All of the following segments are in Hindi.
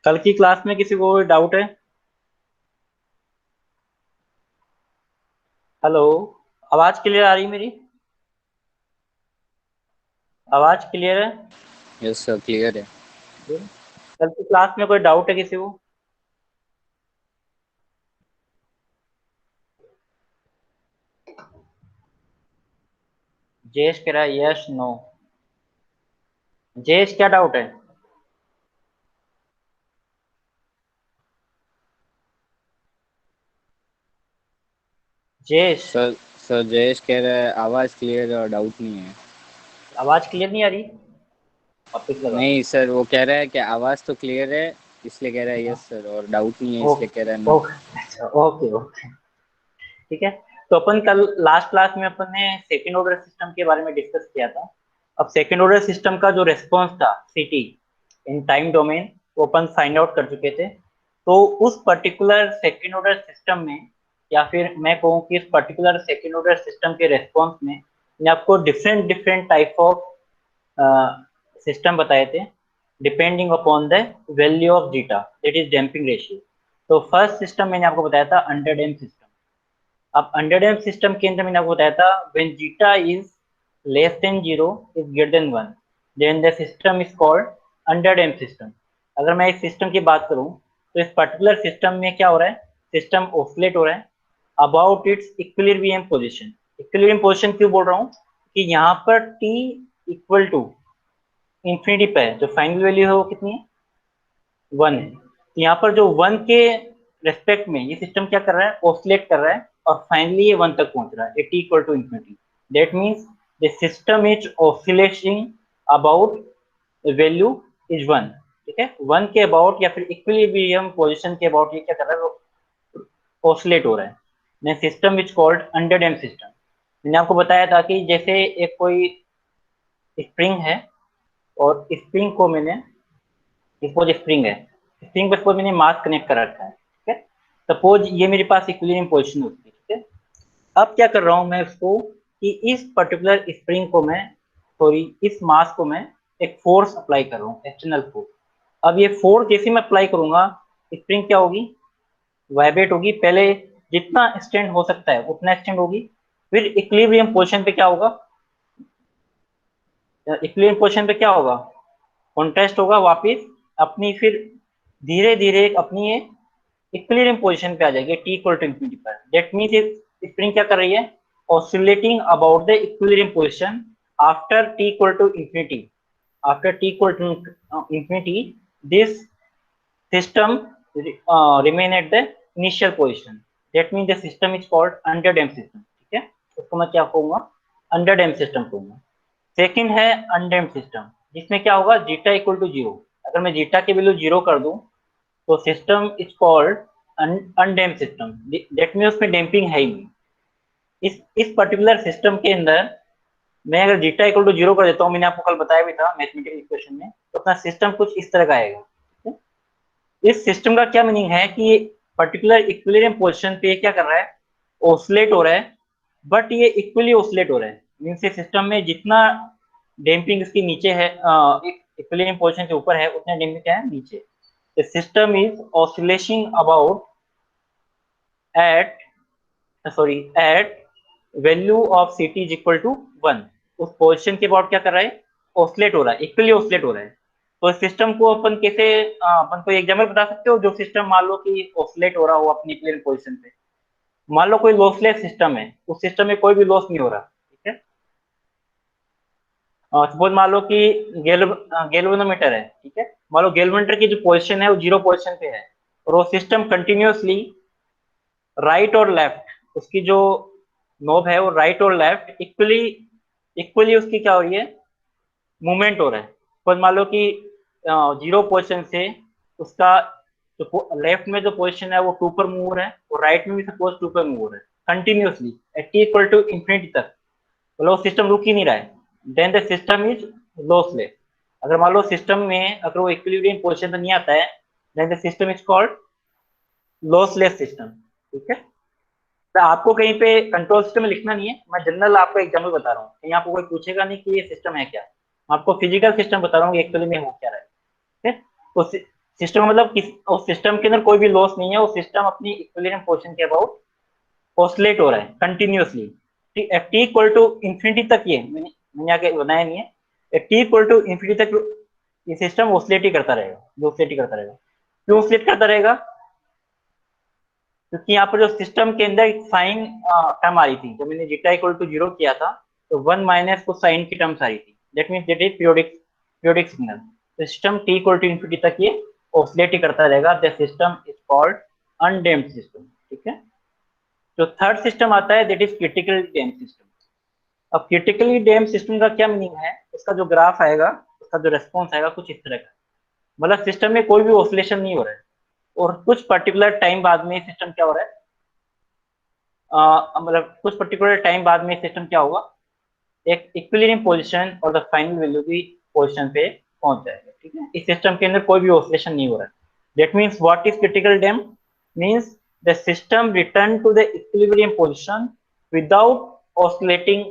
कल की क्लास में किसी को डाउट है? हेलो, आवाज क्लियर आ रही मेरी? आवाज क्लियर है? यस सर, क्लियर है। कल की क्लास में कोई डाउट है किसी को? जयेश कह रहा है यस नो। जयेश क्या डाउट है? जयेश, सर सर जयेश कह रहा है आवाज़ क्लियर है और डाउट नहीं है। आवाज क्लियर नहीं आ रही? वापिस लगा। नहीं सर, वो कह रहा है कि आवाज़ तो क्लियर है, इसलिए कह रहा है यस सर, और डाउट नहीं है ओ, इसलिए कह रहा है ओ, नो। अच्छा, ओके ओके, ठीक है। तो अपन कल लास्ट क्लास में अपन ने सेकंड ऑर्डर सिस्टम के बारे में डिस्कस किया था। अब सेकंड ऑर्डर सिस्टम का जो रेस्पॉन्स था सीटी इन टाइम डोमेन, वो अपन फाइंड आउट कर चुके थे। तो उस पर्टिकुलर सेकंड ऑर्डर सिस्टम में, या फिर मैं कहूँ कि इस पर्टिकुलर सेकंड ऑर्डर सिस्टम के रेस्पॉन्स में मैंने आपको different different type of system बताए थे, depending upon the value of zeta, that is damping ratio. तो फर्स्ट सिस्टम मैंने आपको बताया था अंडर डैम्प सिस्टम। अब अंडर डैम्प सिस्टम के अंदर मैंने आपको बताया था when zeta is less than zero is greater than one, then the system is called under damp system. अगर मैं इस सिस्टम की बात करूं तो इस पर्टिकुलर सिस्टम में क्या हो रहा है, सिस्टम ऑसिलेट हो रहा है about it's equilibrium position. Equilibrium position क्यों बोल रहा हूँ कि यहाँ पर टी इक्वल टू इंफिनिटी पे है, जो फाइनल वैल्यू है वो कितनी है, वन है। तो यहाँ पर जो वन के रेस्पेक्ट में ये सिस्टम क्या कर रहा है, ऑसिलेट कर रहा है, और फाइनली ये वन तक पहुंच रहा है, at equal to infinity. That means the system is oscillating about value is one. ठीक है, वन के अबाउट या फिर इक्विलिब्रियम पोजीशन के अबाउट ये क्या कर रहा है, ऑसिलेट हो रहा है। System is called under damp system. मैंने आपको बताया था कि जैसे एक कोई स्प्रिंग है, और स्प्रिंग को मैंने, सपोज स्प्रिंग है, स्प्रिंग पर सपोज मैंने मास कनेक्ट कर रखा है, ठीक है। सपोज ये मेरे पास इक्विलिब्रियम पोजीशन होती है, ठीक है। अब क्या कर रहा हूं मैं उसको, कि इस पर्टिकुलर स्प्रिंग को मैं, सॉरी इस मास को मैं एक फोर्स अप्लाई कर रहा हूँ, एक्सटर्नल फोर्स। अब ये फोर्स जैसे मैं अप्लाई करूंगा, स्प्रिंग क्या होगी, वाइब्रेट होगी। पहले जितना एक्सटेंड हो सकता है उतना एक्सटेंड होगी, फिर इक्विलिब्रियम पोजीशन पे क्या होगा, इक्विलिब्रियम पोजीशन पे क्या होगा, कॉन्ट्रास्ट होगा वापिस अपनी, फिर धीरे धीरे अपनी ये इक्विलिब्रियम पोजीशन पे आ जाएगी टी इक्वल टू इंफिनिटी पर। दैट मींस स्प्रिंग क्या कर रही है, oscillating about the equilibrium position after t equal to infinity. After t equal to infinity, this system remain at the initial position. That means the system is called under damped system, ठीक है। उसको मैं क्या कहूंगा, अंडर डैम्प सिस्टम कहूंगा। सेकंड है अनडैम्प्ड सिस्टम, जिसमें क्या होगा, जीटा इक्वल टू जीरो। अगर मैं जीटा की वैल्यू जीरो कर दूं तो system is called undamped system. That mean उसमें डैम्पिंग है ही नहीं। इस पर्टिकुलर सिस्टम के अंदर मैं अगर जीटा इक्वल टू जीरो कर देता हूँ, मैंने आपको कल बताया भी था मैथमेटिकल इक्वेशन में, तो अपना सिस्टम कुछ इस तरह का आएगा। इस सिस्टम का क्या मीनिंग है कि ये पर्टिकुलर इक्विलिब्रियम पोजीशन पे क्या कर रहा है, ऑसिलेट हो रहा है, बट ये इक्वली ऑसिलेट हो रहा है। मीन्स सिस्टम में जितना डैम्पिंग इसके नीचे है, इक्विलिब्रियम पोजीशन के ऊपर है, उतना डैम्पिंग क्या है नीचे। The system is oscillating about at, sorry at value of c t is equal to one. उस पोजिशन के अबाउट क्या कर रहा है, ऑसिलेट हो रहा है, इक्वली ऑसिलेट हो रहा है। तो इस सिस्टम को अपन कैसे, अपन को एग्जाम्पल बता सकते हो, जो सिस्टम मान लो कि ऑसिलेट हो रहा हो अपनी इक्वलिब्रियम पोजीशन पे। मान लो कोई लॉसलेस सिस्टम है, उस सिस्टम में कोई भी लॉस नहीं हो रहा, ठीक है। सपोज मान लो कि गैल्वेनोमीटर है, ठीक है। मान लो गैल्वेनोमीटर की जो पोजीशन है वो जीरो पोजीशन पे है, और वो सिस्टम कंटिन्यूअसली राइट और लेफ्ट, उसकी जो नोब है वो राइट और लेफ्ट इक्वली, इक्वली उसकी क्या हो रही है, मूवमेंट हो रहा है। सपोज मान लो कि जीरो पोजीशन से उसका जो लेफ्ट में जो पोजीशन है वो टू पर मूव हो रहा है, और राइट में भी सपोज टू पर मूव हो रहा है continuously at t equal to infinity तक, मतलब वो सिस्टम रुक ही नहीं रहा है। Then the system is lossless. अगर मान लो सिस्टम में अगर वो इक्विलिब्रियम पोजीशन पर नहीं आता है, then the system is called lossless system, ठीक है। तो आपको कहीं पे कंट्रोल सिस्टम में लिखना नहीं है, मैं जनरल आपको एग्जाम्पल बता रहा हूँ, कहीं आपको कोई पूछेगा नहीं कि ये सिस्टम है क्या। मैं आपको फिजिकल सिस्टम बता रहा हूँ एक्चुअली में हो क्या रहा है, ठीक है। तो सिस्टम मतलब उस सिस्टम के अंदर कोई भी लॉस नहीं है, वो सिस्टम अपनी इक्विलिब्रियम पोजीशन के अबाउट ऑसिलेट हो रहा है continuously. T equal to infinity तक, ये मैंने आगे बनाया नहीं है, टी इक्वल टू इंफिनिटी तक ये सिस्टम ऑसिलेट ही करता रहेगा, जो ऑसिलेट ही करता रहेगा। क्यों ऑसिलेट करता रहेगा? क्योंकि यहाँ पर जो सिस्टम के अंदर एक साइन टर्म आ रही थी, जब मैंने जीटा इक्वल टू 0 किया था तो 1 माइनस को साइन की टर्म्स आ रही थी, that means that is periodic signal. System t equal to infinity तक ये ऑसिलेट ही करता रहेगा, the system is called undamped system. ठीक है, जो थर्ड सिस्टम आता है that is critically damped system. अब क्रिटिकली डैम्प्ड सिस्टम का क्या मीनिंग है? उसका जो ग्राफ आएगा, उसका जो रेस्पॉन्स आएगा कुछ इस तरह का, मतलब सिस्टम में कोई भी ऑसिलेशन नहीं हो रहा है और कुछ पर्टिकुलर टाइम बाद में सिस्टम क्या हो रहा है, मतलब कुछ पर्टिकुलर टाइम बाद में सिस्टम क्या होगा, एक इक्विलिब्रियम पोजीशन और द फाइनल वैल्यू की पोजीशन पे पहुंच जाएगा। ठीक है, इस सिस्टम के अंदर कोई भी ऑसिलेशन नहीं हो रहा है। That means what is critical damp? Means the system return to the equilibrium position without oscillating,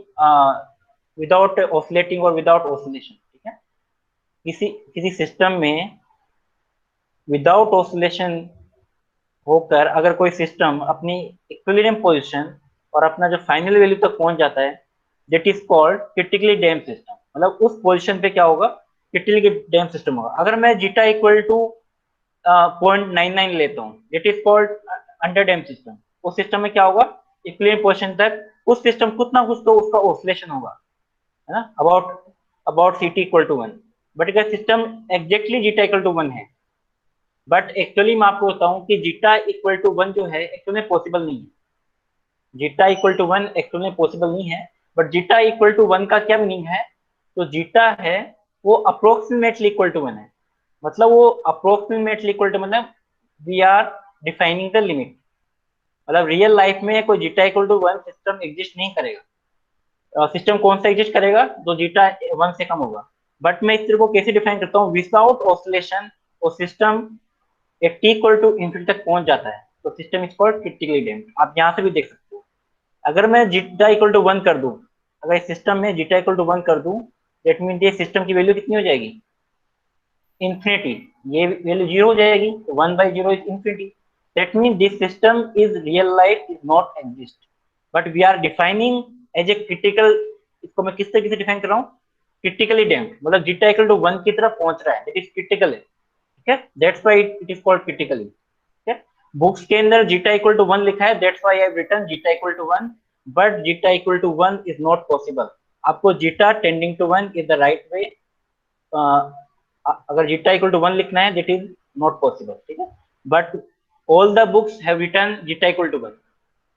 without oscillating और विदाउट ऑसिलेशन। ठीक है, किसी किसी सिस्टम में विदाउट ऑसिलेशन होकर अगर कोई सिस्टम अपनी इक्विलिब्रियम पोजीशन और अपना जो फाइनल वैल्यू तक पहुंच जाता है, that is called critically damped system. मतलब उस पोजीशन पे क्या होगा, क्रिटिकली डैम्प्ड सिस्टम होगा। अगर मैं जीटा इक्वल टू 0.99 लेता हूँ, that is called under damped system. उस सिस्टम में क्या होगा, इक्विलिब्रियम पोजीशन तक उस सिस्टम कुछ ना कुछ तो उसका ऑसिलेशन होगा, है ना, about about C T equal to 1। But अगर system exactly zeta equal to 1 है, बट एक्चुअली मैं आपको बताऊं कि जीटा इक्वल टू 1 जो है एक्चुअली में पॉसिबल नहीं है। जीटा इक्वल टू 1 एक्चुअल में पॉसिबल नहीं है, बट जीटा इक्वल टू 1 का क्या मीनिंग है? तो जीटा है वो अप्रोक्सीमेटली इक्वल टू 1 है, मतलब वो अप्रोक्सीमेटली इक्वल टू, मतलब we are defining the limit. मतलब रियल लाइफ में कोई zeta equal to 1 system exist नहीं करेगा। सिस्टम कौन सा एग्जिस्ट करेगा? जो जीटा 1 से कम होगा। बट मैं इस चीज को कैसे डिफाइन करता हूँ, विदाउट ऑसिलेशन और सिस्टम एक टी इक्वल टू इंफिनिटी तक पहुंच जाता है तो system is called critically damped. आप यहाँ से भी देख सकते हो, अगर मैं जीटा इक्वल टू 1 कर दूं, अगर इस सिस्टम में जीटा इक्वल टू 1 कर दूं, दैट मीन ये सिस्टम की वैल्यू कितनी हो जाएगी, इंफिनिटी। ये वैल्यू 0 हो जाएगी, तो 1/0 is infinity. That mean this system is real life is not exist, but we are defining as a critical. इसको मैं किस तरीके से डिफाइन कर रहा हूँ, क्रिटिकली डैम्प्ड, मतलब जीटा इक्वल टू 1 की तरफ पहुंच रहा है, दैट इज क्रिटिकल है। ठीक है, that's why it is called critically. ठीक है, बुक्स के अंदर जीटा इक्वल टू 1 लिखा है, that's why I have written zeta equal to 1, but zeta equal to 1 is not possible. आपको zeta tending to 1 is the right way. अगर जीटा इक्वल टू 1 लिखना है, दैट इज नॉट पॉसिबल। ठीक है, but all the books have written zeta equal to 1,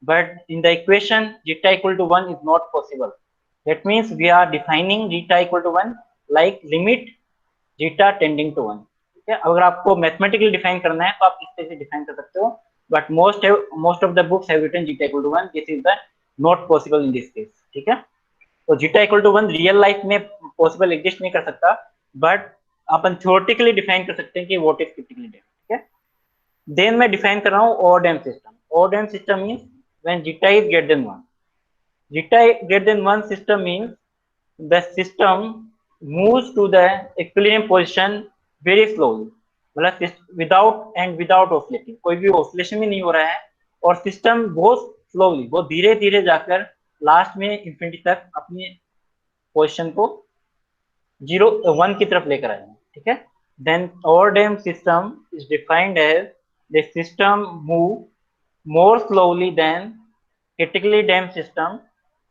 but in the equation zeta equal to 1 is not possible. That means we are defining zeta equal to 1 like limit zeta tending to 1. ठीक है, अगर आपको मैथमेटिकली डिफाइन करना है तो आप इस तरह से डिफाइन कर सकते हो, but most of the books have written zeta equal to 1, this is the not possible in this case. ठीक है, तो zeta equal to 1 real life में पॉसिबल एग्जिस्ट नहीं कर सकता, बट अपन थ्योरेटिकली डिफाइन कर सकते हैं कि व्हाट इज क्रिटिकली डैम्प्ड। ठीक है, देन मैं डिफाइन कर रहा हूँ overdamped system. Overdamped system means when zeta is greater than 1. Zeta greater than 1 system means the system moves to the equilibrium position very slowly, मतलब विदाउट ऑसिलेटिंग, कोई भी ऑसिलेशन भी नहीं हो रहा है और सिस्टम बहुत स्लोली, बहुत धीरे धीरे जाकर लास्ट में इंफिनिटी तक अपनी पोजिशन को 1 की तरफ लेकर आएंगे। ठीक है, then overdamped system is defined as the system move more slowly than critically damped system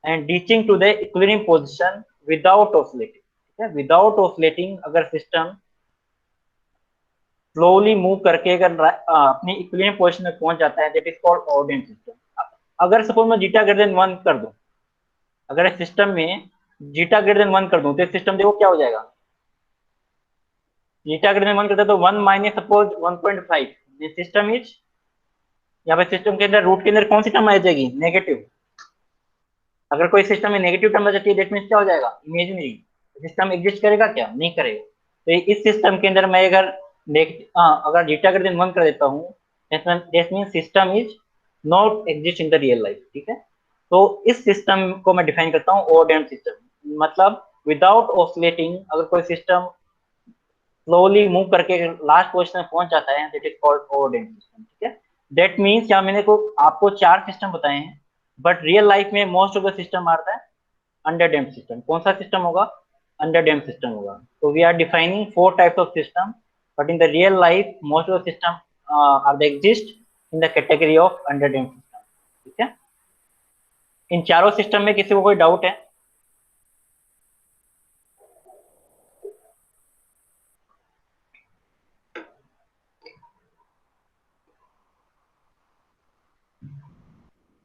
and reaching to the equilibrium position without oscillating. ठीक है, विदाउट ऑसिलेटिंग अगर सिस्टम स्लोली मूव करके अगर अपनी इक्विलिब्रियम पोजीशन में पहुंच जाता है, दैट इज कॉल्ड ओवरडैम्प्ड सिस्टम। अगर सपोज मैं जीटा ग्रेटर देन 1 कर दूं, अगर इस सिस्टम में जीटा ग्रेटर देन 1 कर दूं, तो सिस्टम देखो क्या हो जाएगा, जीटा ग्रेटर देन 1 करता है तो 1 minus suppose 1.5, this system is, यहाँ पे सिस्टम के अंदर रूट के अंदर कौन सी टर्म आ जाएगी, नेगेटिव। अगर कोई सिस्टम में नेगेटिव टर्म आ जाती है, दैट मींस क्या हो जाएगा, इमेजिनरी। सिस्टम एग्जिस्ट करेगा क्या, नहीं करेगा। तो इस सिस्टम के अंदर मैं अगर अगर जीटा ग्रेटर देन 1 कर देता हूँ, that means system is not exist in the real life. ठीक है, तो इस सिस्टम को मैं डिफाइन करता हूँ ओवरडैम्प्ड सिस्टम, मतलब विदाउट ऑसिलेटिंग अगर कोई सिस्टम स्लोली मूव करके लास्ट पोजीशन में पहुंच जाता है, दैट इज कॉल्ड ओवरडैम्प सिस्टम। ठीक है, दैट मीन्स यहाँ मैंने को आपको 4 सिस्टम बताए हैं, बट रियल लाइफ में मोस्ट ऑफ द सिस्टम आता है अंडर डैम्प सिस्टम। कौन सा सिस्टम होगा? अंडर डैम्प सिस्टम होगा। तो we are defining 4 types of system, but in the real life most of the system are the exist in the category of under damp system. ठीक है, इन चारों सिस्टम में किसी को कोई डाउट है?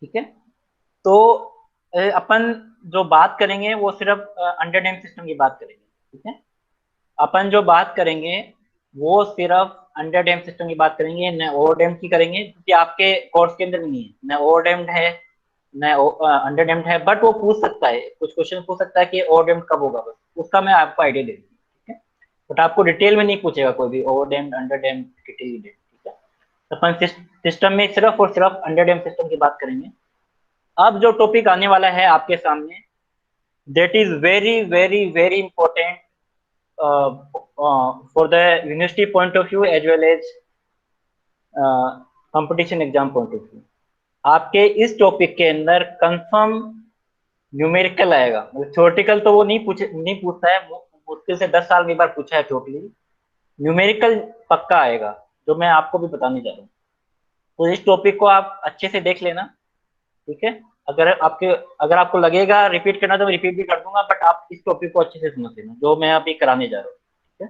ठीक है, तो अपन जो बात करेंगे वो सिर्फ अंडर डैम सिस्टम की बात करेंगे। ठीक है, अपन जो बात करेंगे वो सिर्फ अंडर डैम सिस्टम की बात करेंगे, न ओवर डैम की करेंगे, क्योंकि आपके कोर्स के अंदर नहीं है, न ओवर डैम्ड है न अंडर डैम्ड है। बट वो पूछ सकता है, कुछ क्वेश्चन पूछ सकता है कि ओवर डैम्ड कब होगा, बस उसका मैं आपको आइडिया दे दूंगा। ठीक है, बट आपको डिटेल में नहीं पूछेगा कोई भी over damped under damped detail. ठीक है, तो अपन सिस्टम में सिर्फ और सिर्फ अंडर डैम सिस्टम की बात करेंगे। अब जो टॉपिक आने वाला है आपके सामने, that is very very very important for the university point of view as well as competition exam point of view. आपके इस टॉपिक के अंदर कंफर्म न्यूमेरिकल आएगा। थ्योरेटिकल तो वो नहीं पूछता है, मुश्किल से 10 साल में एक बार पूछा है टोटली। न्यूमेरिकल पक्का आएगा, जो मैं आपको भी बताने जा रहा हूँ। तो इस टॉपिक को आप अच्छे से देख लेना। ठीक है, अगर आपको लगेगा रिपीट करना तो मैं रिपीट भी कर दूंगा, बट आप इस टॉपिक को अच्छे से समझ लेना जो मैं अभी कराने जा रहा हूँ। ठीक है,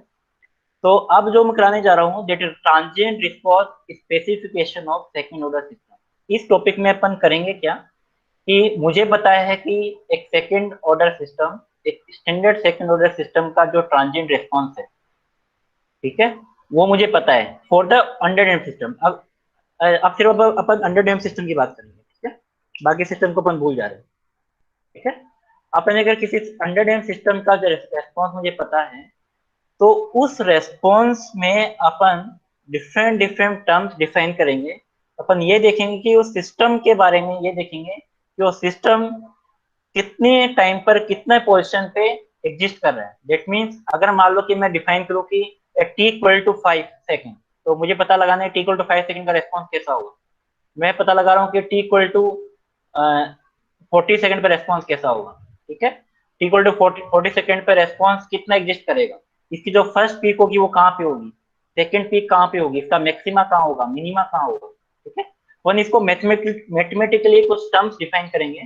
तो अब जो मैं कराने जा रहा हूँ that is transient response specification of second order system. इस टॉपिक में अपन करेंगे क्या कि मुझे बताया है कि एक सेकंड ऑर्डर सिस्टम, एक स्टैंडर्ड सेकंड ऑर्डर सिस्टम का जो ट्रांजिएंट रिस्पांस है, ठीक है, वो मुझे पता है for the under damp system. अब सिर्फ अपन अंडर डैम्प सिस्टम की बात करेंगे। ठीक है, बाकी सिस्टम को अपन भूल जा रहे हैं। ठीक है, अपन अगर किसी अंडर डैम्प सिस्टम का जो रेस्पॉन्स मुझे पता है, तो उस रेस्पॉन्स में अपन डिफरेंट डिफरेंट टर्म्स डिफाइन करेंगे। अपन ये देखेंगे कि उस सिस्टम के बारे में ये देखेंगे कि वो सिस्टम कितने टाइम पर कितने पोजीशन पे एग्जिस्ट कर रहा है। दैट मीन्स अगर मान लो कि मैं डिफाइन करूँ कि टी इक्वल टू 5 सेकेंड, तो मुझे पता लगाना है टी इक्वल टू 5 सेकेंड का रेस्पॉन्स कैसा होगा। मैं पता लगा रहा हूँ कि टी इक्वल टू 40 सेकेंड पर रेस्पॉन्स कैसा होगा। ठीक है, टी इक्वल टू 40 सेकेंड पर रेस्पॉन्स कितना एग्जिस्ट करेगा, इसकी जो फर्स्ट पीक होगी वो कहाँ पे होगी, सेकेंड पीक कहाँ पे होगी, इसका मैक्सिमा कहाँ होगा, मिनिमा कहाँ होगा। ठीक है, वन इसको मैथमेटिकली कुछ टर्म्स डिफाइन करेंगे।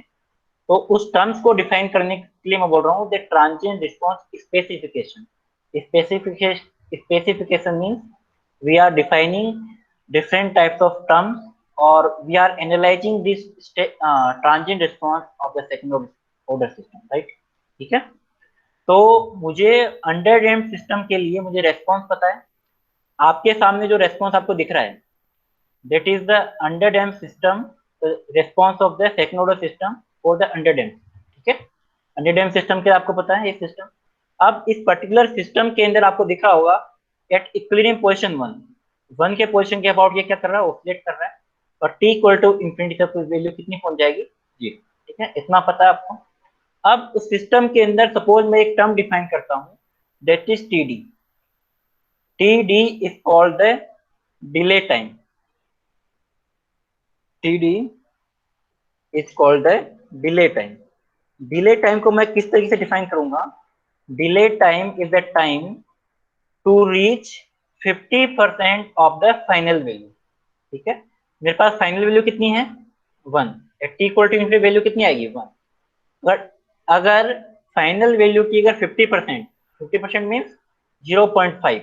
तो उस टर्म्स को डिफाइन करने के लिए मैं बोल रहा हूँ the transient response specification. Specification means we are defining different types of terms, or we are analyzing this transient response of the second order system, right? ठीक है, तो मुझे अंडर डैम्प सिस्टम के लिए मुझे रेस्पॉन्स पता है। आपके सामने जो रेस्पॉन्स आपको दिख रहा है that is the under damped system, response of the second order system for the under damped। ठीक है, अंडर डैम्प सिस्टम के आपको पता है ये सिस्टम। अब इस पर्टिकुलर सिस्टम के अंदर आपको दिख रहा होगा एट इक्विलिब्रियम पोजीशन 1 के पोजीशन के अबाउट ये क्या कर रहा है, ऑसिलेट कर रहा है, और t इक्वल टू इंफिनिटी तक वैल्यू कितनी पहुंच जाएगी, जी। ठीक है, इतना पता है आपको। अब उस सिस्टम के अंदर सपोज मैं एक टर्म डिफाइन करता हूं that is TD. TD is called the delay time. TD is called the delay time. Delay time को मैं किस तरीके से डिफाइन करूंगा, delay time is the time to reach 50% of the final value. ठीक है, मेरे पास फाइनल वैल्यू कितनी है 1, t equal to infinity value कितनी आएगी 1। बट अगर फाइनल वैल्यू की अगर 50% मीन्स 0.5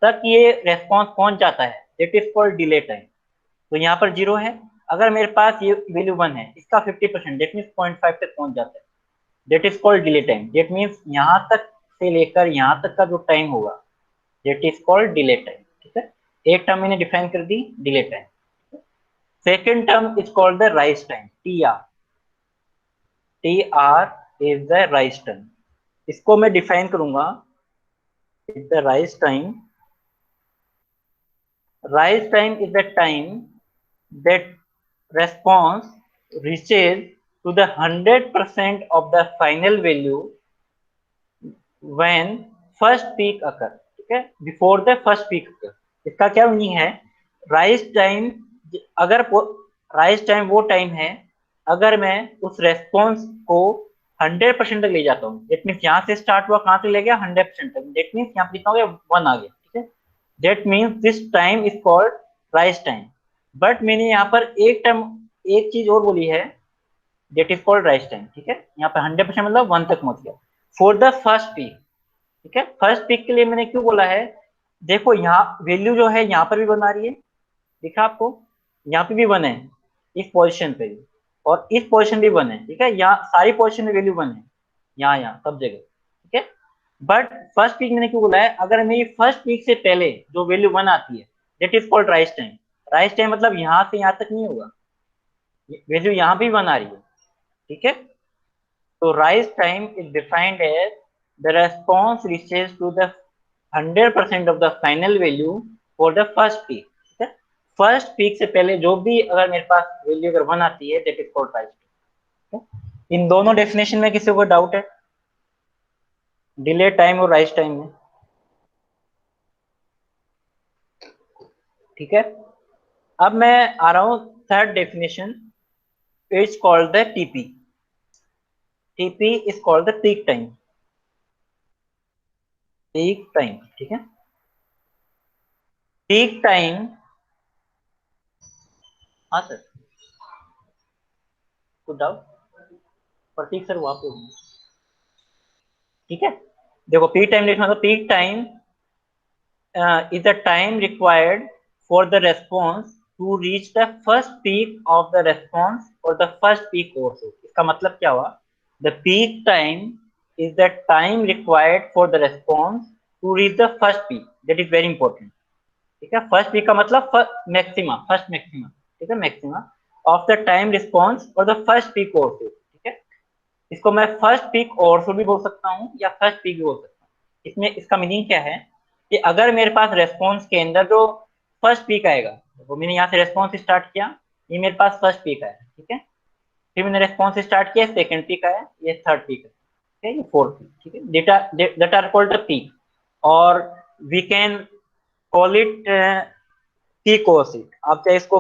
तक ये रेस्पॉन्स पहुंच जाता है, that is called delay time. तो यहाँ पर 0 है, अगर मेरे पास ये वैल्यू 1 है, इसका 50% दैट मीन्स 0.5 तक पहुंच जाता है, that is called delay time. That means यहाँ तक से लेकर यहाँ तक का जो टाइम होगा that is called delay time. ठीक है, एक टर्म मैंने डिफाइन कर दी delay time. Second term is called the rise time, T are. T R is the rise time. इसको मैं डिफाइन करूंगा is the rise time. Rise time is the time that response reaches to the 100% of the final value when first peak occur। ठीक है, बिफोर द फर्स्ट पीक। इसका क्या मीनिंग है, राइज टाइम, अगर राइज टाइम वो टाइम है अगर मैं उस रेस्पॉन्स को 100% तक ले जाता हूँ। दैट मीन्स यहाँ से स्टार्ट हुआ, कहाँ तक ले गया, 100% तक। दैट मीन्स यहाँ पे कितना हो गया, 1 आ गया, ठीक है। That means this time is called rise time. But मैंने यहाँ पर एक चीज और बोली है, that is called rise time, ठीक है। यहाँ पे 100% मतलब 1 तक पहुंच गया फॉर द फर्स्ट पीक, ठीक है। फर्स्ट पीक के लिए मैंने क्यों बोला है, देखो यहाँ वैल्यू जो है यहाँ पर भी बना रही है, दिखा आपको, यहाँ पे भी 1 है इस पोजीशन पे भी, और इस पोजीशन भी 1 है, ठीक है। यहाँ सारी पोजीशन में वैल्यू 1 है, यहाँ सब जगह, ठीक है। बट फर्स्ट पीक मैंने क्यों बोला है, अगर मेरी फर्स्ट पीक से पहले जो वैल्यू 1 आती है that is called rise time. Rise time मतलब यहाँ से यहाँ तक नहीं होगा, वैल्यू यहाँ भी 1 आ रही है, ठीक है। तो rise time is defined as the response reaches to the 100% of the final value for the first peak, ठीक है। फर्स्ट पीक से पहले जो भी अगर मेरे पास वैल्यू अगर 1 आती है that is called rise time. इन दोनों डेफिनेशन में किसी को डाउट है, डिले टाइम और राइज टाइम में, ठीक है। अब मैं आ रहा हूं third definition, is called the TP. TP is called the peak time, peak time, ठीक है। पीक टाइम, हाँ सर, कुछ डाउट, प्रतीक सर वहां पे होंगे, ठीक है। देखो पीक टाइम लिखना, तो peak time is the time required for the response to reach the first peak of the response or the first peak also। इसका मतलब क्या हुआ, the peak time is the time required for the response to reach the first peak, that is very important, ठीक है। फर्स्ट पीक का मतलब मैक्सिमा, फर्स्ट मैक्सिमा, ठीक है, maxima of the time response और द फर्स्ट पीक ऑल्सो, ठीक है। इसको मैं फर्स्ट पीक ऑल्सो भी बोल सकता हूँ या फर्स्ट पीक भी बोल सकता हूँ। इसमें इसका मीनिंग क्या है कि अगर मेरे पास रेस्पॉन्स के अंदर जो फर्स्ट पीक आएगा, वो मैंने यहाँ से रेस्पॉन्स स्टार्ट किया, ये मेरे पास फर्स्ट पीक आया, ठीक है। फिर मैंने रेस्पॉन्स स्टार्ट किया, सेकंड पीक आया, ये थर्ड पीक है, ठीक है, ये फोर्थ पीक, ठीक है। That are called the peak, और we can call it peak overshoot. आप चाहे इसको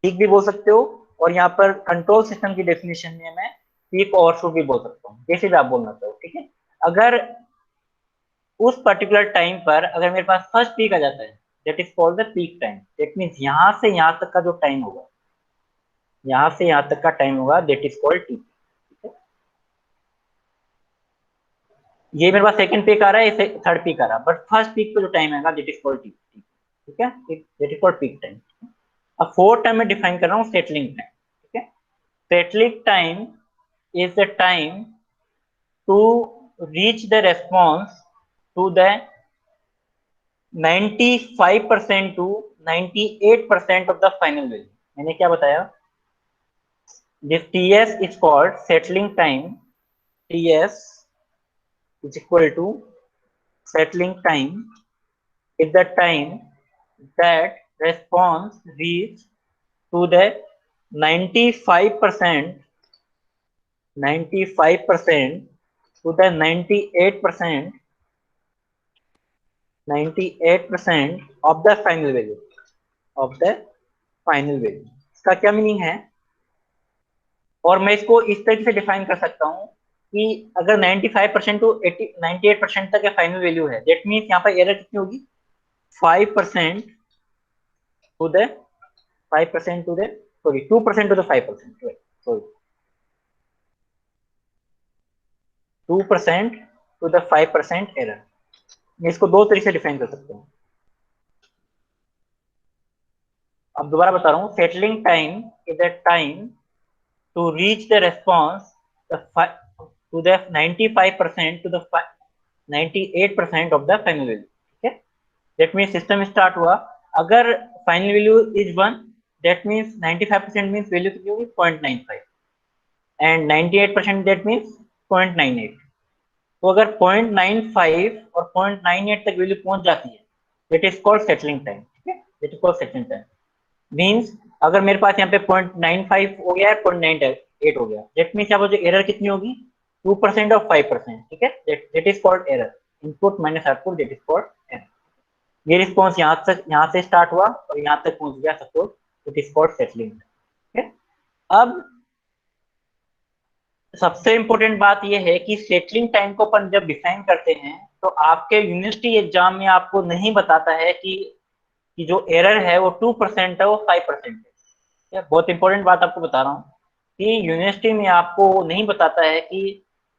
पीक भी बोल सकते हो, और यहाँ पर कंट्रोल सिस्टम की डेफिनेशन में मैं पीक ओवरशूट भी बोल सकता हूँ, जैसे भी आप बोलना चाहो, ठीक है। अगर उस पर्टिकुलर टाइम पर अगर मेरे पास फर्स्ट पीक आ जाता है that is called the peak time. That means यहाँ से यहाँ तक का जो टाइम होगा, यहाँ से यहाँ तक का टाइम होगा, दैट इज कॉल्ड टी, ठीक है। ये मेरे पास सेकंड पीक आ रहा है, इसे थर्ड पीक आ रहा है, बट फर्स्ट पीक पे जो टाइम आएगा दैट इज कॉल्ड टी, ठीक है, that is called peak time. अब फोर्थ टाइम में डिफाइन कर रहा हूँ, सेटलिंग टाइम, ठीक है। Settling time is the time to reach the response to the 95% to 98% of the final value। मैंने क्या बताया, this TS is called settling time। TS is equal to settling time is the time that response reach to the 95% 95% to the 98% 98% of the final value of the final value। इसका क्या मीनिंग है, और मैं इसको इस तरीके से डिफाइन कर सकता हूँ कि अगर 95% टू 98% तक फाइनल वैल्यू है, दैट मीन्स यहाँ पर एरर कितनी होगी, 5% to the 5% to the sorry 2% to the 5%, sorry 2% to the 5% error. मैं इसको दो तरीके से डिफाइन कर सकता हूँ। अब दोबारा बता रहा हूँ, settling time is the time to reach the response to the 95% to the 98% of the final value, ठीक है। that means system start हुआ, अगर final value is 1 that means 95% means value कितनी होगी 0.95 and 98% that means 0.98। तो अगर 0.95 और 0.98 तक वैल्यू पहुंच जाती है that is called settling time, ठीक है, that is called settling time। Means अगर मेरे पास यहाँ पे 0.95 हो गया है, 0.98 हो गया, दैट मीन्स यहाँ पर जो एरर कितनी होगी 2% और 5%, ठीक है, that is called error, input minus output that is called error. ये रिस्पॉन्स यहाँ से स्टार्ट हुआ और यहाँ तक पहुंच गया suppose, it is called settling. अब सबसे इंपॉर्टेंट बात यह है कि सेटलिंग टाइम को अपन जब डिफाइन करते हैं तो आपके यूनिवर्सिटी एग्जाम में आपको नहीं बताता है कि जो एरर है वो 2% है, वो 5% है। बहुत इंपॉर्टेंट बात आपको बता रहा हूँ कि यूनिवर्सिटी में आपको नहीं बताता है कि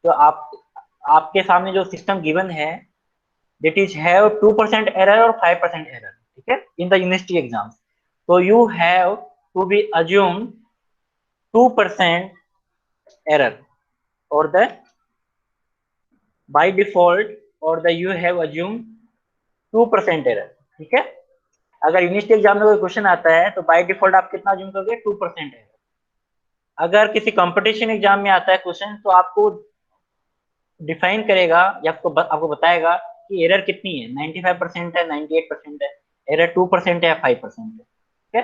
जो आपके सामने जो सिस्टम गिवन है that is have 2% error or 5% error, ठीक है, in the university exams, so you have to be assume 2% error or the by default or the you have assumed 2% error, ठीक है। अगर यूनिवर्सिटी एग्जाम में कोई क्वेश्चन आता है तो बाय डिफॉल्ट आप कितना अज्यूम करोगे, 2% एरर। अगर किसी कंपटीशन एग्जाम में आता है क्वेश्चन तो आपको डिफाइन करेगा या आपको बताएगा कि एरर कितनी है, 95% है, 98% है, एरर 2% है या 5% है, ठीक है।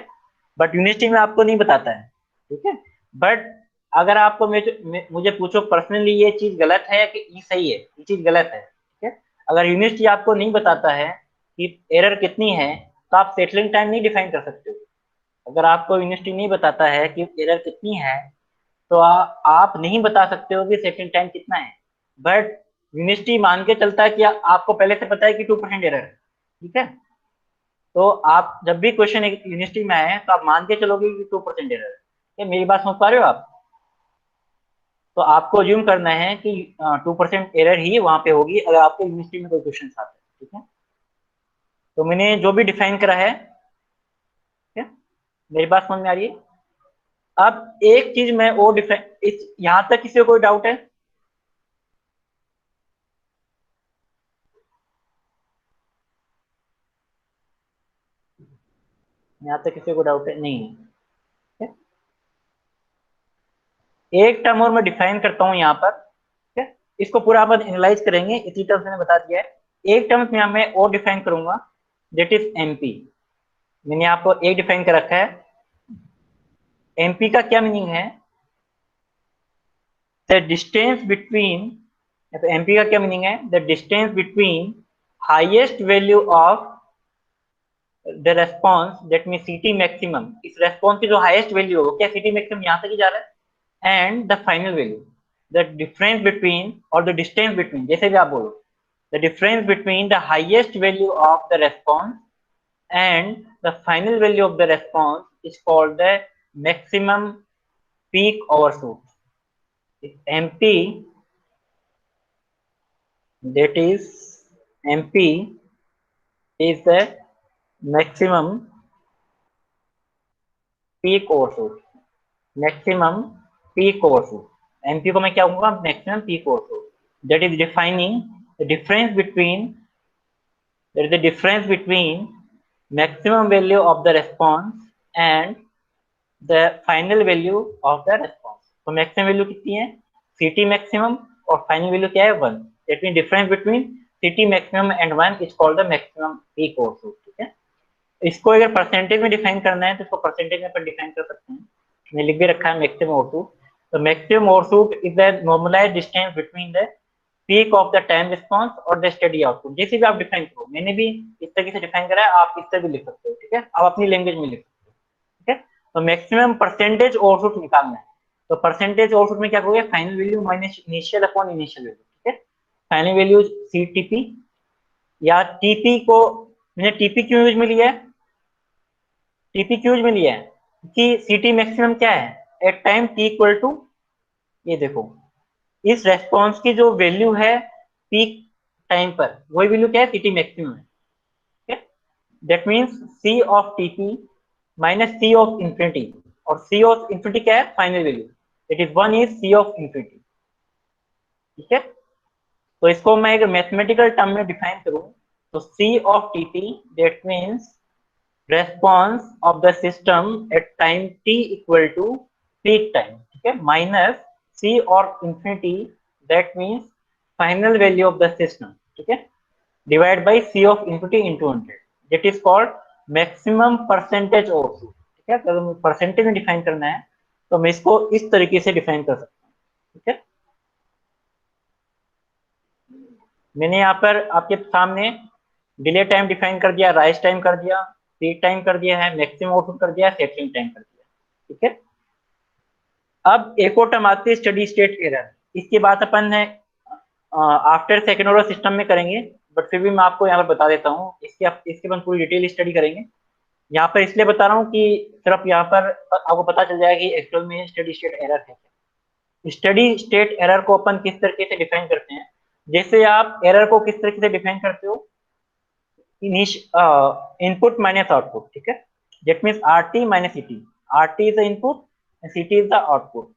बट यूनिवर्सिटी में आपको नहीं बताता है, ठीक है। बट अगर आपको मुझे पूछो पर्सनली ये चीज गलत है कि ये सही है, ये चीज गलत है, ठीक है। अगर यूनिवर्सिटी आपको नहीं बताता है कि एरर कितनी है तो आप सेटलिंग टाइम नहीं डिफाइन कर सकते हो। अगर आपको यूनिवर्सिटी नहीं बताता है कि एरर कितनी है तो आप नहीं बता सकते हो कि सेटलिंग टाइम कितना है। बट यूनिवर्सिटी मान के चलता है कि आपको पहले से पता है कि 2% एरर है, ठीक है। तो आप जब भी क्वेश्चन यूनिवर्सिटी में आए तो आप मान के चलोगे कि 2% एरर है। क्या मेरी बात समझ पा रहे हो आप? तो आपको ज्यूम करना है कि 2% एरर ही वहां पे होगी अगर आपके यूनिवर्सिटी में कोई क्वेश्चन आते हैं, ठीक है। तो मैंने जो भी डिफाइन करा है, ठीक है, मेरी बात समझ में आ रही है? अब एक चीज मैं वो डिफाइन, इस यहां तक किसी को कोई डाउट है? यहाँ तक किसी को डाउट है? नहीं है। एक टर्म और मैं डिफाइन करता हूं यहाँ पर, ठीक है। इसको पूरा अपन एनालाइज करेंगे, इसी टर्म्स मैंने बता दिया है। एक टर्म्स में मैं और डिफाइन करूंगा, दैट इज एमपी। मैंने आपको एक डिफाइन कर रखा है। एमपी का क्या मीनिंग है? द डिस्टेंस बिटवीन, एमपी का क्या मीनिंग है? The distance between highest value of the response, that mean सीटी मैक्सिमम, इस रेस्पॉन्स की जो हाईएस्ट वैल्यू हो, क्या सीटी मैक्सिमम यहाँ तक ही जा रहा है, and the final value, the difference between और द डिस्टेंस बिटवीन, जैसे भी आप बोलो, the difference between the highest value of the response and the final value of the response is called the maximum peak overshoot. MP, that is MP is the maximum peak overshoot, maximum peak overshoot। MP को मैं क्या कहूंगा? maximum peak overshoot। that is defining the difference between, there is the difference between maximum value of the response and the final value of the response। तो maximum value कितनी है? CT maximum, और final value क्या है? 1। that means difference between CT maximum and 1 is called the maximum peak overshoot, ठीक है। इसको अगर परसेंटेज में डिफाइन करना है तो इसको परसेंटेज में अपन डिफाइन कर सकते हैं। मैं लिख भी रखा है मैक्सिमम ओवरशूट। तो maximum overshoot is the normalised distance between the peak of the time response और द स्टेडी आउटपुट। जैसे भी आप डिफाइन करो, मैंने भी इस तरीके से डिफाइन करा है, आप इस तरह भी लिख सकते हो, ठीक है। आप अपनी लैंग्वेज में लिख सकते हो, ठीक है। तो मैक्सिमम परसेंटेज ओवरशूट निकालना है, तो परसेंटेज ओवरशूट में क्या करोगे? Final value minus initial upon initial value, ठीक है। फाइनल वैल्यू सीटीपी या टीपी को, मैंने टीपी क्यों यूज में लिया है? टीपी क्यों यूज में लिया है? कि सीटी मैक्सिमम क्या है? At time t equal to, ये देखो, इस रेस्पॉन्स की जो वैल्यू है पीक टाइम पर, वही वैल्यू क्या है? सीटी मैक्सिमम है, ठीक है। That means c of TP minus c of infinity, और सी ऑफ इंफिनिटी क्या है? Final value, it is 1 is c of infinity, ठीक है। तो इसको मैं एक मैथमेटिकल टर्म में डिफाइन करूं तो C of TP that means response of the system at time t equal to peak time, ठीक है, माइनस c और infinity, that means final value of the system, ठीक है, divide by c of infinity into 100, that is called maximum percentage overshoot, ठीक है। अगर परसेंटेज में डिफाइन करना है तो मैं इसको इस तरीके से डिफाइन कर सकता हूँ, ठीक है। मैंने यहाँ पर आपके सामने डिले टाइम डिफाइन कर दिया, राइज टाइम कर दिया, पीक टाइम कर दिया है, मैक्सिमम आउटपुट कर दिया, सेटलिंग टाइम कर दिया। ठीक है, अब एक और टर्म आती है स्टडी स्टेट एरर। इसकी बात अपन है आफ्टर सेकेंड ऑर्डर सिस्टम में करेंगे, बट फिर भी मैं आपको यहाँ पर बता देता हूँ, इसके अपन पूरी डिटेल स्टडी करेंगे। यहाँ पर इसलिए बता रहा हूँ कि सिर्फ यहाँ पर आपको पता चल जाएगा कि एक्चुअल में स्टडी स्टेट एरर है। स्टडी स्टेट एरर को अपन किस तरीके से डिफाइन करते हैं, जैसे आप एरर को किस तरीके से डिफाइन करते हो, इनपुट माइनस आउटपुट। ठीक है, that means r t minus c t. Are t is the input and c t is the output.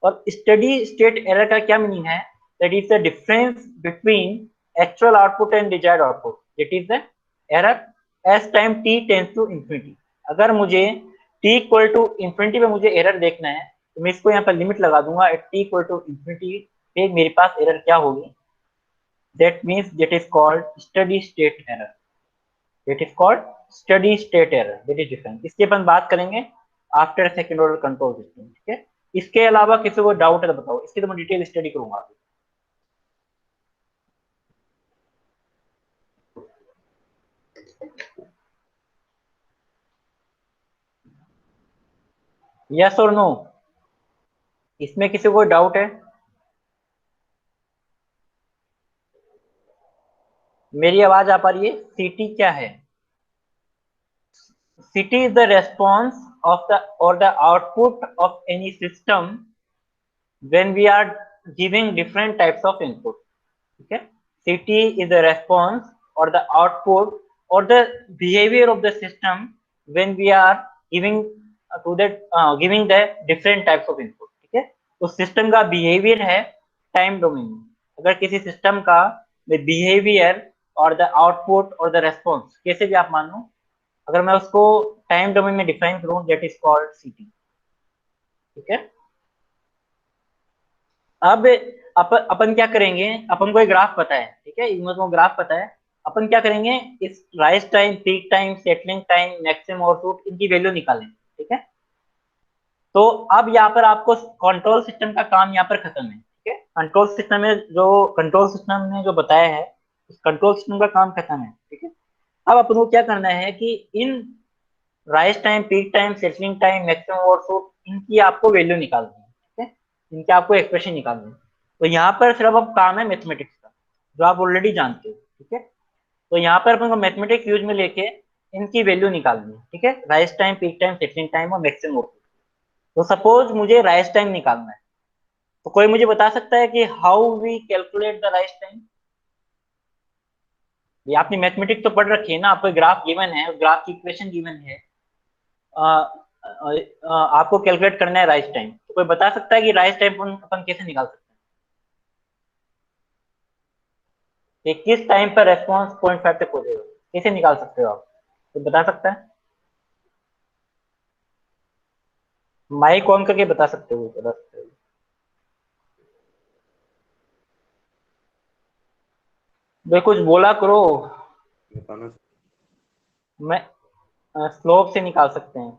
और स्टडी स्टेट एरर का क्या मीनिंग है, that is the difference between actual output and desired output, that is the error as time t tends to infinity. अगर मुझे टी इक्वल टू इंफिनिटी पे मुझे एरर देखना है, तो मैं इसको यहाँ पर लिमिट लगा दूंगा at t equal to infinity पे मेरे पास एरर क्या होगी, that means that is called study state error. It is called steady state error, that is different। इसकी अपन बात करेंगे after second order control system. ठीक है, इसके अलावा किसी को डाउट है तो बताओ, इसकी तो मैं डिटेल स्टडी करूंगा। यस और नो, इसमें किसी को डाउट है? मेरी आवाज आ पा रही है? सीटी क्या है? CT is the response of the और the output of any system when we are giving different types of input। ठीक है, CT is the response or the output or the behavior of the system when we are giving to that giving the different types of input। ठीक है, उस सिस्टम का बिहेवियर है टाइम डोमेन में। अगर किसी सिस्टम का बिहेवियर और द आउटपुट और द रेस्पॉन्स कैसे भी आप मान लो, अगर मैं उसको टाइम डोमेन में डिफाइन करूं, दैट इज कॉल्ड सीटी। ठीक है, अब अपन क्या करेंगे, अपन को एक ग्राफ पता है। ठीक है, इनमें को ग्राफ पता है, अपन क्या करेंगे, इस rise time, peak time, settling time, maximum output, इनकी वैल्यू निकालें। ठीक है, तो अब यहाँ पर आपको कंट्रोल सिस्टम का काम यहाँ पर खत्म है। ठीक है, कंट्रोल सिस्टम ने जो बताया है, उस कंट्रोल सिस्टम का काम खत्म है। ठीक है, अब अपन को क्या करना है कि इन rise time, peak time, settling time, maximum output, इनकी आपको वैल्यू निकालनी है। ठीक है, इनके आपको एक्सप्रेशन निकालनी है। तो यहाँ पर सिर्फ अब काम है मैथमेटिक्स का, जो आप ऑलरेडी जानते हो। ठीक है, तो यहाँ पर अपन को मैथमेटिक्स यूज में लेके इनकी वैल्यू निकालनी है। ठीक है, rise time, peak time, settling time और मैक्सिमम आउटपुट। तो सपोज मुझे राइज टाइम निकालना है, तो कोई मुझे बता सकता है कि how we calculate the rise time? ये आपने मैथमेटिक्स तो पढ़ रखी है ना, आपको ग्राफ गिवन है, ग्राफ की इक्वेशन गिवन है, आपको कैलकुलेट करना है राइज टाइम। तो कोई बता सकता है कि राइज टाइम अपन कैसे निकाल सकते हैं, कि किस टाइम पर रेस्पॉन्स 0.5 तक पहुंचेगा, कैसे निकाल सकते हो आप? तो बता सकता है? माइक ऑन करके बता सकते हो, बता सकते हो? भाई कुछ बोला करो। मैं स्लोप से निकाल सकते हैं।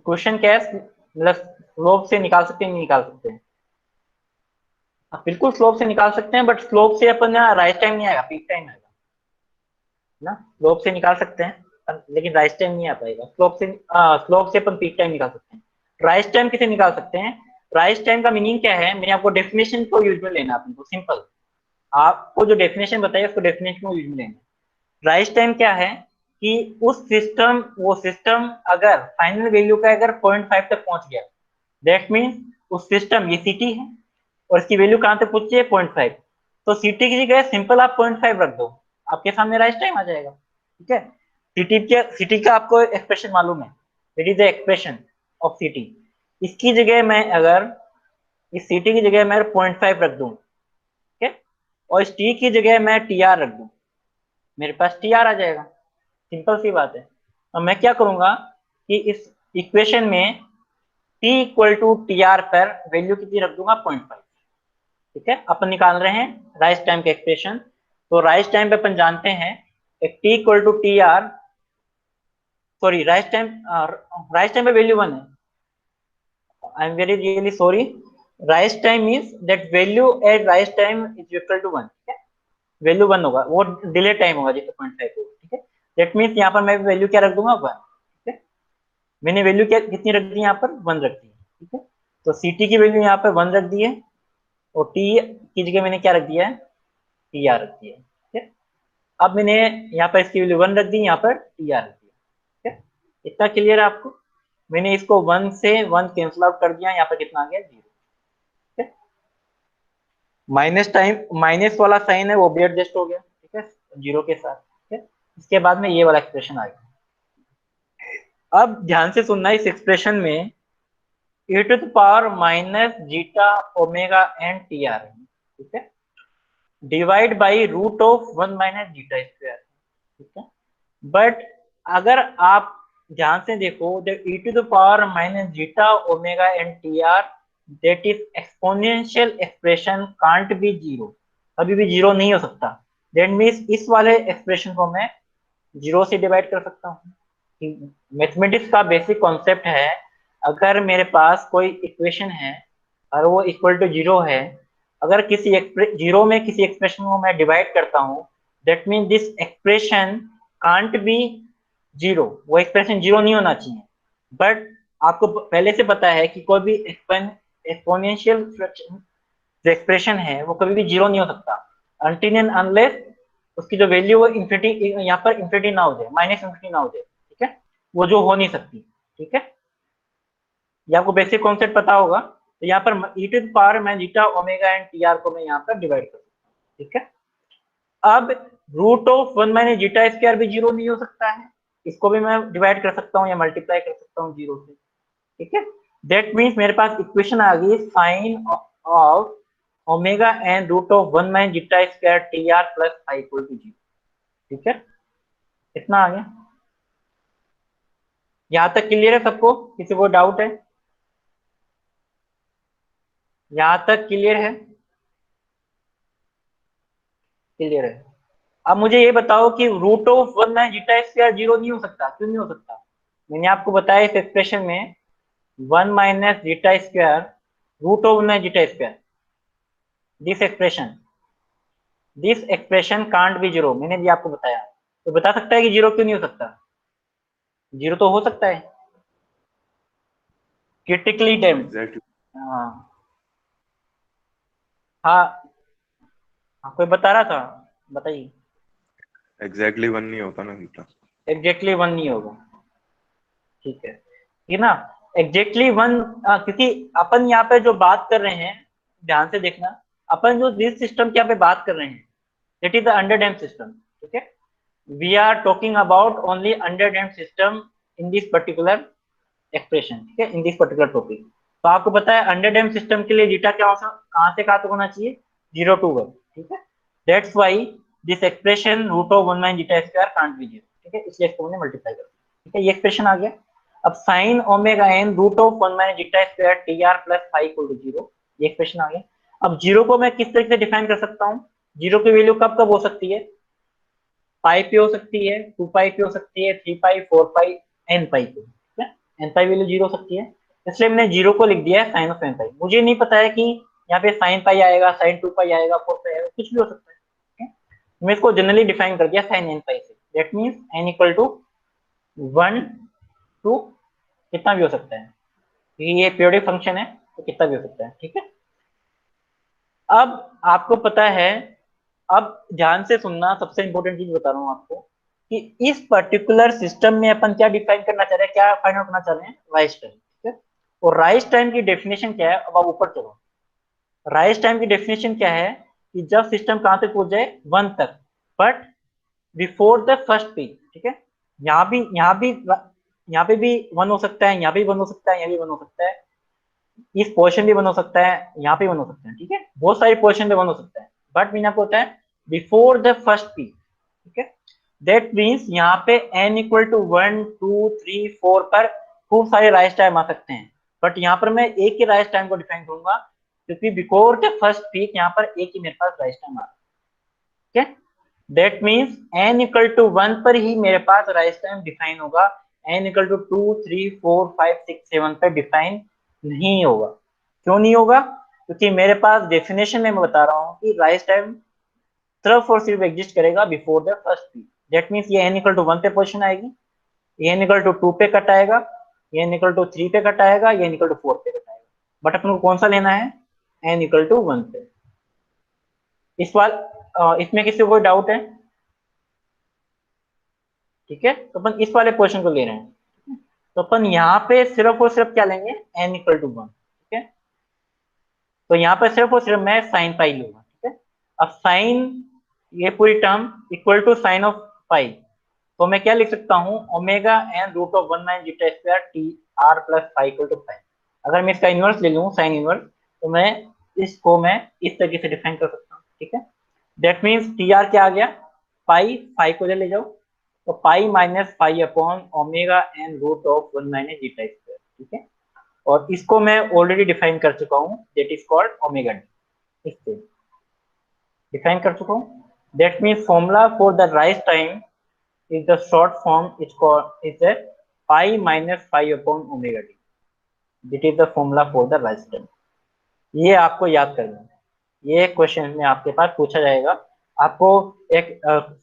क्वेश्चन क्या है, मतलब स्लोप से निकाल सकते हैं, नहीं निकाल सकते हैं? आप बिल्कुल स्लोप से निकाल सकते हैं, बट स्लोप से अपन राइज टाइम नहीं आएगा, पीक टाइम आएगा ना। स्लोप से निकाल सकते हैं लेकिन राइज टाइम नहीं आ पाएगा। स्लोप से अपन पीक टाइम निकाल सकते हैं। राइज टाइम किसे निकाल सकते हैं? राइज टाइम का मीनिंग क्या है, मैंने आपको डेफिनेशन को यूज में लेना, आपको सिंपल, आपको जो डेफिनेशन बताइए उसको डेफिनेशन को यूज में लेना। राइज टाइम क्या है कि वो सिस्टम अगर फाइनल वैल्यू का अगर 0.5 तक पहुंच गया, दैट मीन्स उस सिस्टम, ये सिटी है और इसकी वैल्यू कहां तक पहुंची है, 0.5। तो सिटी की जगह सिंपल आप 0.5 रख दो, आपके सामने राइज टाइम आ जाएगा। ठीक है, सिटी का आपको एक्सप्रेशन मालूम है, it is the expression of city. इसकी जगह मैं अगर इस सिटी की जगह मैं 0.5 रख दूं, ठीक है, और इस टी की जगह मैं टी आर रख दूं, मेरे पास टी आर आ जाएगा। सिंपल सी बात है। अब मैं क्या करूंगा कि इस इक्वेशन में T equal to T R पर वैल्यू कितनी रख दूंगा, 0.5। ठीक है, अपन निकाल रहे हैं राइज टाइम के एक्सप्रेशन। तो राइज टाइम पे अपन जानते हैं T equal to T R, sorry rise time पे वैल्यू 1 है, I am very really sorry, rise time means that value at rise time is equal to 1, ठीक है, वैल्यू 1 होगा, वो डिले टाइम होगा जैसे 0.5 होगा, ठीक है। दैट मीन्स यहाँ पर मैं वैल्यू क्या रख दूंगा 1, ठीक है। मैंने वैल्यू क्या कितनी रख दी यहाँ पर 1 रख दी, ठीक है। तो ct की वैल्यू यहाँ पर 1 रख दी है और t की जगह मैंने क्या रख दिया है, tr रख दिया है, ठीक है। अब मैंने यहाँ पर इसकी वैल्यू 1 रख दी, यहाँ पर tr रख दिया, ठीक है। इतना क्लियर है आपको? मैंने इसको 1 से 1 कैंसिल आउट कर दिया, यहाँ पर कितना आ गया 0, ठीक है। माइनस टाइम माइनस वाला साइन है वो भी एडजस्ट हो गया, ठीक है, 0 के साथ, ठीक है। इसके बाद में ये वाला एक्सप्रेशन आ गया। अब ध्यान से सुनना, इस एक्सप्रेशन में e to the power minus zeta omega N T R, ठीक है, divide by root of 1 minus zeta square, ठीक है। बट अगर आप ध्यान से देखो, the e to the power minus zeta omega N T R that is exponential expression can't be zero, कभी भी जीरो नहीं हो सकता। दैट मीन्स इस वाले एक्सप्रेशन को मैं जीरो से डिवाइड कर सकता हूँ। मैथमेटिक्स का बेसिक कॉन्सेप्ट है, अगर मेरे पास कोई इक्वेशन है और वो इक्वल टू जीरो है, अगर किसी जीरो में किसी एक्सप्रेशन को मैं डिवाइड करता हूँ, that mean this expression can't be zero, वो एक्सप्रेशन जीरो नहीं होना चाहिए। बट आपको पहले से पता है कि कोई भी एक्सपोनेंशियल जो एक्सप्रेशन है वो कभी भी जीरो नहीं हो सकता अनटिल एंड अनलेस उसकी जो वैल्यू वो इंफिनिटी, यहाँ पर इंफिनिटी ना हो जाए, माइनस इंफिनिटी ना हो जाए, ठीक है, वो जो हो नहीं सकती, ठीक है। ये आपको बेसिक कॉन्सेप्ट पता होगा। तो यहाँ पर ई टू द पावर मैं zeta omega and T R को मैं यहाँ पर डिवाइड कर सकता हूँ, ठीक है। अब root of 1 minus zeta square भी जीरो नहीं हो सकता है, इसको भी मैं डिवाइड कर सकता हूँ या मल्टीप्लाई कर सकता हूँ जीरो से, ठीक है। दैट मीन्स मेरे पास इक्वेशन आ गई sine of omega N root of 1 minus zeta square T R plus I equal to zero, ठीक है। इतना आ गया, यहां तक क्लियर है सबको? किसी को डाउट है? यहां तक क्लियर है? क्लियर है। अब मुझे ये बताओ कि root of 1 minus zeta square zero नहीं हो सकता, क्यों नहीं हो सकता? मैंने आपको बताया इस एक्सप्रेशन में 1 minus zeta square root of 1 minus zeta square, this expression can't be zero, मैंने भी आपको बताया। तो बता सकता है कि जीरो क्यों नहीं हो सकता? जीरो तो हो सकता है, क्रिटिकली डैम्ड। एग्जैक्टली हाँ हाँ हाँ, कोई बता रहा था, बताइए। एग्जैक्टली वन नहीं होता ना थीटा। एग्जैक्टली 1 नहीं होगा, ठीक है ना, एग्जैक्टली 1, क्योंकि अपन यहाँ पे जो बात कर रहे हैं, ध्यान से देखना, अपन जो जिस सिस्टम की यहाँ पे बात कर रहे हैं that is the underdamped system, ठीक है। We are talking about only underdamped system in this particular expression, ठीक है, इन दिस पर्टिकुलर टॉपिक। तो आपको पता है अंडर डैम्ड सिस्टम के लिए जीटा क्या होगा, कहाँ से कहाँ तक होना चाहिए, 0 to 1, ठीक है। That's why this expression root of 1 minus zeta square can't be zero, ठीक है, इसलिए इसको मैंने मल्टीप्लाई कर दिया, ठीक है, ये एक्सप्रेशन आ गया। अब sine omega N root of 1 minus zeta square T R plus five equal to zero, ये एक्सप्रेशन आ गया। अब जीरो को मैं किस तरीके से डिफाइन कर सकता हूँ? जीरो की वैल्यू कब कब हो सकती है? पाई पे हो सकती है, 2 पाई पे हो सकती है, 3 पाई, 4 पाई, एन पाई पे, ठीक है। एन पाई वैल्यू जीरो हो सकती है, इसलिए मैंने जीरो को लिख दिया है साइन ऑफ एन पाई। मुझे नहीं पता है कि यहाँ पे साइन पाई आएगा, साइन 2 पाई आएगा, 4 पाई आएगा, कुछ भी हो सकता है, ठीक है। मैं इसको जनरली डिफाइन कर दिया साइन एन पाई से, that means N equal to 1 to कितना भी हो सकता है, क्योंकि ये पीरियोडिक फंक्शन है तो कितना भी हो सकता है, ठीक है। अब आपको पता है, अब ध्यान से सुनना, सबसे इंपॉर्टेंट चीज बता रहा हूँ आपको कि इस पर्टिकुलर सिस्टम में अपन क्या डिफाइन करना चाह रहे हैं, क्या फाइंड आउट करना चाह रहे हैं, राइज टाइम, ठीक है। और राइज टाइम की डेफिनेशन क्या है, अब आप ऊपर चलो। राइज टाइम की डेफिनेशन क्या है कि जब सिस्टम कहां तक पहुंच जाए, 1 तक, but before the first peak, ठीक है। यहाँ पे भी 1 हो सकता है, यहाँ पे भी 1 हो सकता है, यहाँ भी 1 हो सकता है, इस पोर्शन भी 1 हो सकता है, यहाँ पे 1 हो सकता है, ठीक है, बहुत सारी पोर्शन पे 1 हो सकता है, बट मीन आपको होता है बिफोर द फर्स्ट पीक, ठीक है। दैट मीन्स यहाँ पे n इक्वल टू 1 2 3 4 पर खूब सारे राइज टाइम आ सकते हैं, बट यहाँ पर मैं एक ही राइज टाइम को डिफाइन करूंगा, क्योंकि बिफोर द फर्स्ट पीक यहाँ पर एक ही मेरे पास राइज टाइम आ रहा है, ठीक है। That means n equal to 1 पर ही मेरे पास राइज टाइम डिफाइन होगा, n इक्वल टू 2 3 4 5 6 7 पर डिफाइन नहीं होगा। क्यों नहीं होगा? क्योंकि मेरे पास डेफिनेशन में मैं बता रहा हूँ कि राइज टाइम सिर्फ और सिर्फ एग्जिस्ट करेगा before the first P. That means ये n इक्वल टू 1 पे पोजीशन आएगी, ये n इक्वल टू 2 पे कट आएगा, ये n इक्वल टू 3 पे कट आएगा, ये n इक्वल टू 4 पे कट आएगा। बट अपन को कौन सा लेना है? n इक्वल टू 1 पे। इस बार इसमें किसी को कोई डाउट है? ठीक है, तो अपन इस वाले पोर्शन को ले रहे हैं। तो अपन यहाँ पे सिर्फ और सिर्फ क्या लेंगे? n equal to 1। ठीक है, तो यहाँ पे सिर्फ और सिर्फ मैं साइन पाई लूंगा। ठीक है, अब साइन, ये पूरी term equal to sine of pi, तो मैं क्या लिख सकता हूँ? Omega N root of 1 minus zeta square T R plus five equal to five. अगर मैं इसका इनवर्स ले लूँ, साइन इनवर्स, तो मैं इसको मैं इस तरीके से डिफाइन कर सकता हूँ। ठीक है, दैट मीन्स टी आर क्या आ गया? पाई, फाइव को ले जाओ, तो pi minus phi upon omega N root of 1 minus zeta square. ठीक है, और इसको मैं ऑलरेडी डिफाइन कर चुका हूँ, that is called omega D. इससे डिफाइन कर चुका हूँ। That means formula for the rise time is the short form is a pi minus phi upon omega t. This is the formula for the rise time. ये आपको याद करना है, ये क्वेश्चन में आपके पास पूछा जाएगा। आपको एक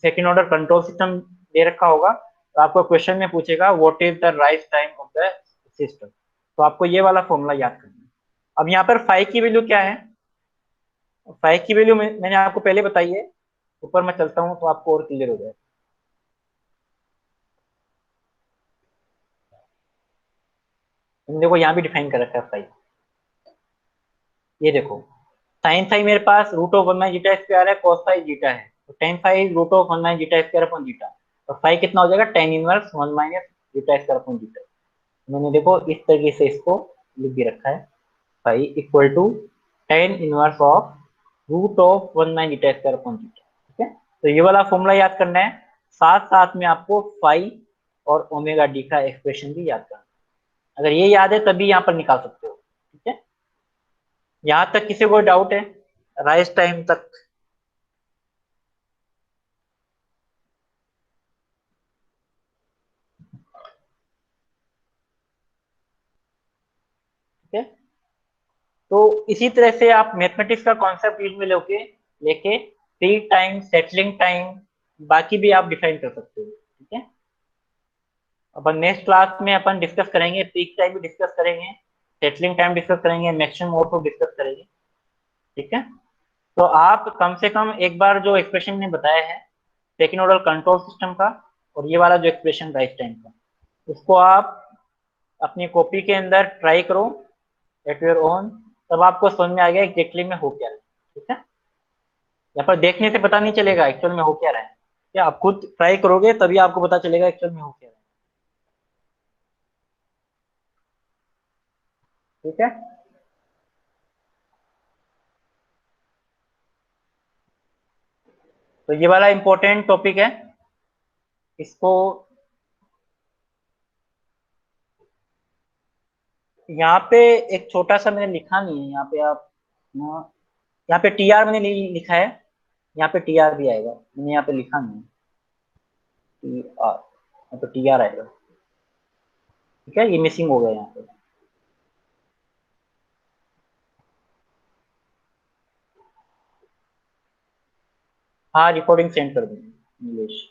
सेकेंड ऑर्डर कंट्रोल सिस्टम दे रखा होगा, तो आपको क्वेश्चन में पूछेगा what is the rise time of the system, तो आपको ये वाला फॉर्मूला याद करना है। अब यहाँ पर फाइव की वैल्यू क्या है? फाइव की वैल्यू मैंने आपको पहले बताई है, ऊपर मैं चलता हूँ तो आपको और क्लियर हो जाए। देखो यहाँ भी डिफाइन कर रखा है फाइव, ये देखो साइन फाइव मेरे पास root of 1 minus zeta square है, cos फाइव जीटा है, तो tan five root of 1 minus zeta square upon zeta, तो फाइव कितना हो जाएगा? Tan inverse 1 minus zeta square upon zeta. मैंने देखो इस तरीके से इसको लिख भी रखा है, phi equal to tan inverse of root of 1 minus zeta square upon zeta. ठीक है, तो ये वाला फॉर्मूला याद करना है, साथ साथ में आपको फाइव और ओमेगा डी का एक्सप्रेशन भी याद करना है। अगर ये याद है तभी यहाँ पर निकाल सकते हो। ठीक है, यहाँ तक किसी को डाउट है राइज टाइम तक? ठीक है, तो इसी तरह से आप मैथमेटिक्स का कॉन्सेप्ट यूज में लेके लेके पीक टाइम, सेटलिंग टाइम, बाकी भी आप डिफाइन कर सकते हो। ठीक है, अपन नेक्स्ट क्लास में अपन डिस्कस करेंगे, पीक टाइम भी डिस्कस करेंगे, सेटलिंग टाइम डिस्कस करेंगे, मैक्सिमम आउटपुट डिस्कस करेंगे। ठीक है, तो आप कम से कम एक बार जो एक्सप्रेशन ने बताया है सेकेंड ऑर्डर कंट्रोल सिस्टम का, और ये वाला जो एक्सप्रेशन राइज टाइम का, उसको आप अपनी कॉपी के अंदर ट्राई करो एट योर ओन, तब आपको समझ में आ गया एग्जैक्टली में हो क्या रहा है। ठीक है, यहाँ पर देखने से पता नहीं चलेगा एक्चुअल में हो क्या रहा है, क्या आप खुद ट्राई करोगे तभी आपको पता चलेगा एक्चुअल में हो क्या रहा है। ठीक है, तो ये वाला इंपॉर्टेंट टॉपिक है, इसको यहाँ पे एक छोटा सा मैंने लिखा नहीं है, यहाँ पे आप यहाँ पे टी आर मैंने लिखा है, यहाँ पे टी आर भी आएगा, मैंने यहाँ पे लिखा नहीं, टी आर, यहाँ पे टी आर आएगा। ठीक है, ये मिसिंग हो गया यहाँ पे। हाँ, रिकॉर्डिंग सेंड कर दूंगी इंग्लिश।